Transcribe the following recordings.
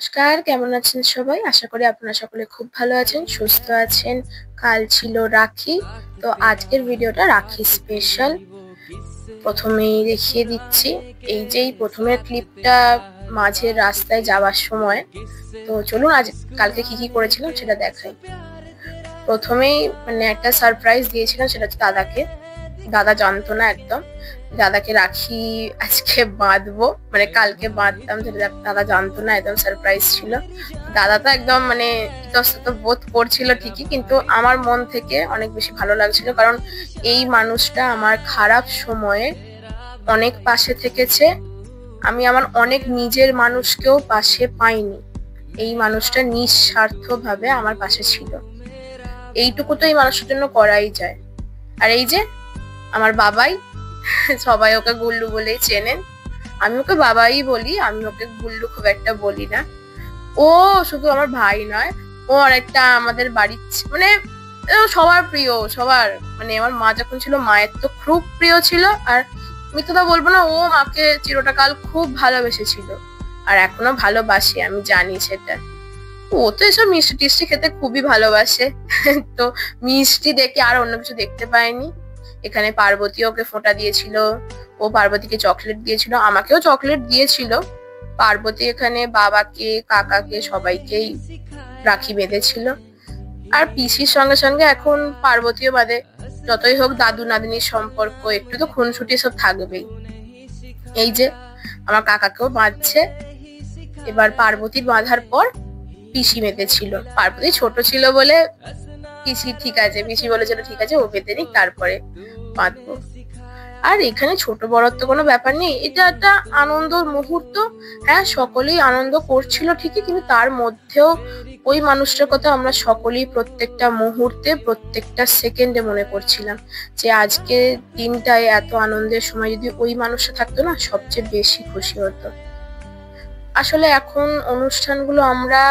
নমস্কার, কেমন আছেন সবাই? আশা করি আপনারা সকলে খুব ভালো আছেন, সুস্থ আছেন। কাল ছিল রাখি, তো আজকের ভিডিওটা রাখি স্পেশাল। প্রথমেই দেখিয়ে দিচ্ছি, এই যেই প্রথমের ক্লিপটা মাঝের রাস্তায় যাওয়ার সময়। তো চলুন আজ কালকে কি করেছিলাম সেটা দেখাই। প্রথমেই একটা সারপ্রাইজ দিয়েছিলাম, সেটা হচ্ছে দাদাকে। দাদা জানতো না একদম দাদাকে রাখি আজকে বাঁধবো, কালকে বাঁধতাম, সেটা দাদা জানতো না, একদম সারপ্রাইজ ছিল। দাদা তো একদম ইতস্তত বোধ করছিল ঠিকই, কিন্তু আমার মন থেকে অনেক বেশি ভালো লাগছিল, কারণ এই মানুষটা আমার খারাপ সময়ে অনেক পাশে থেকেছে। আমি আমার অনেক নিজের মানুষকেও পাশে পাইনি, এই মানুষটা নিঃস্বার্থ ভাবে আমার পাশে ছিল। এইটুকু তো এই মানুষের জন্য করাই যায়। আর এই যে আমার বাবাই, সবাই ওকে গুল্লু বলেই চেনেন, আমি ওকে বাবাই বলি, আমি ওকে গুল্লু খুব একটা বলি না। ও শুধু আমার ভাই নয়, ও আর একটা আমাদের বাড়ির সবার প্রিয়, সবার আমার মা যখন ছিল মায়ের তো খুব প্রিয় ছিল। আর মিথ্যা বলবো না, ও মাকে চিরটা কাল খুব ভালোবেসেছিল, আর এখনো ভালোবাসে, আমি জানি সেটা। ও তো এসব মিষ্টি টিষ্টি খেতে খুবই ভালোবাসে। তো মিষ্টি দেখে আর অন্য কিছু দেখতে পায়নি। এখানে পার্বতী ওকে ফোঁটা দিয়েছিল, ও পার্বতীকে চকলেট দিয়েছিল, আমাকেও চকলেট দিয়েছিল। পার্বতী এখানে বাবাকে, কাকাকে, সবাইকেই রাখি বেঁধেছিল। আর পিসির সঙ্গে সঙ্গে এখন পার্বতীও বাঁধে। যতই হোক দাদু নাদিনীর সম্পর্ক, একটু তো খুনসুটি সব থাকবেই। এই যে আমার কাকাকেও বাঁধছে। এবার পার্বতীর বাঁধার পর পিসি বেঁধেছিল। পার্বতী ছোট ছিল বলে পিসি ঠিক আছে, পিসি বলেছিল ঠিক আছে ও বেঁধে নিক, তারপরে বাঁধবো। আর এখানে ছোট বড় তো কোনো ব্যাপার নেই, এটা একটা আনন্দ মুহূর্ত। হ্যাঁ, সকলেই আনন্দ করছিল ঠিকই, কিন্তু তার মধ্যেও ওই মানুষটার কথা আমরা সকলেই প্রত্যেকটা মুহূর্তে, প্রত্যেকটা সেকেন্ডে মনে করছিলাম যে আজকে দিনটায় এত আনন্দের সময় যদি ওই মানুষটা থাকতো না, সবচেয়ে বেশি খুশি হতো। আসলে এখন অনুষ্ঠানগুলো আমরা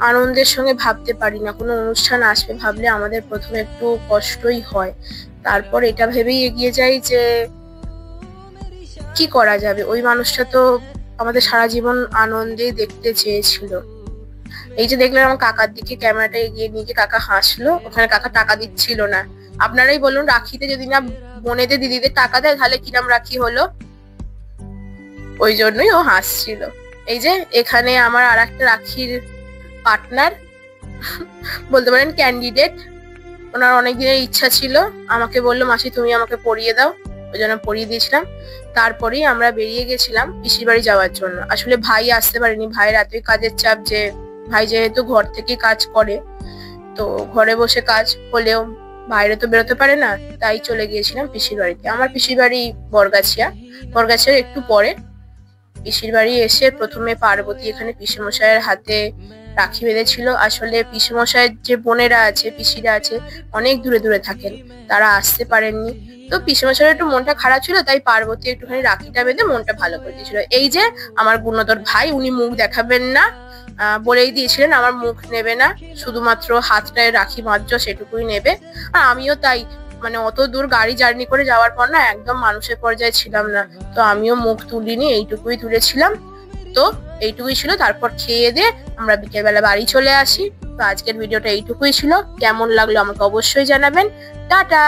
আনন্দের সঙ্গে ভাবতে পারি না। কোনো অনুষ্ঠান আসবে ভাবলে আমাদের প্রথমে একটু কষ্টই হয়, তারপর এটা ভেবেই এগিয়ে যাই যে কি করা যাবে। ওই মানুষটা তো আমাদের সারা জীবন আনন্দে দেখতে চেয়েছিল। এই যে দেখলেন আমার কাকার দিকে ক্যামেরাটা এগিয়ে নিয়ে কাকা হাসলো, ওখানে কাকা টাকা দিচ্ছিল না। আপনারাই বলুন, রাখিতে যদি না বোনেদের দিদিদের টাকা দেয় তাহলে কিরম রাখি হলো? ওই জন্যই ও হাসছিল। এই যে এখানে আমার আর একটা রাখির পার্টনার, বলতে পারেন ক্যান্ডিডেট। ওনার অনেক দিনের ইচ্ছা ছিল, আমাকে বললো মাসি তুমি আমাকে পরিয়ে দাও, ওই জন্য পরিয়ে দিয়েছিলাম। তারপরেই আমরা বেরিয়ে গেছিলাম পিসির বাড়ি যাওয়ার জন্য। আসলে ভাই আসতে পারেনি, ভাইয়ের এতই কাজের চাপ যে ভাই যেহেতু ঘর থেকে কাজ করে, তো ঘরে বসে কাজ হলেও বাইরে তো বেরোতে পারে না, তাই চলে গিয়েছিলাম পিসির বাড়িতে। আমার পিসির বাড়ি বরগাছিয়া, বরগাছিয়ার একটু পরে। পিসির বাড়ি এসে প্রথমে পার্বতী এখানে পিসেমশাইয়ের হাতে রাখি বেঁধেছিল। আসলে পিসেমশাইয়ের যে বোনেরা আছে, পিসিরা আছে, অনেক দূরে দূরে থাকেন, তারা আসতে পারেননি। তো পিসেমশাইয়ের একটু মনটা খারাপ ছিল, তাই পার্বতী একটুখানি রাখিটা বেঁধে মনটা ভালো করে দিয়েছিল। এই যে আমার গুণধর ভাই, উনি মুখ দেখাবেন না, বলেই দিয়েছিলেন আমার মুখ নেবে না, শুধুমাত্র হাতটায় রাখি বাঁধছ সেটুকুই নেবে। আর আমিও তাই, অত দূর গাড়ি জার্নি করে যাওয়ার পর না একদম মানুষের পর্যায়ে ছিলাম না, তো আমিও মুখ তুলিনি, এইটুকুই তুলেছিলাম। তো এইটুকুই ছিল। তারপর খেয়ে দিয়ে আমরা বিকেলবেলা বাড়ি চলে আসি। তো আজকের ভিডিওটা এইটুকুই ছিল। কেমন লাগলো আমাকে অবশ্যই জানাবেন। টাটা।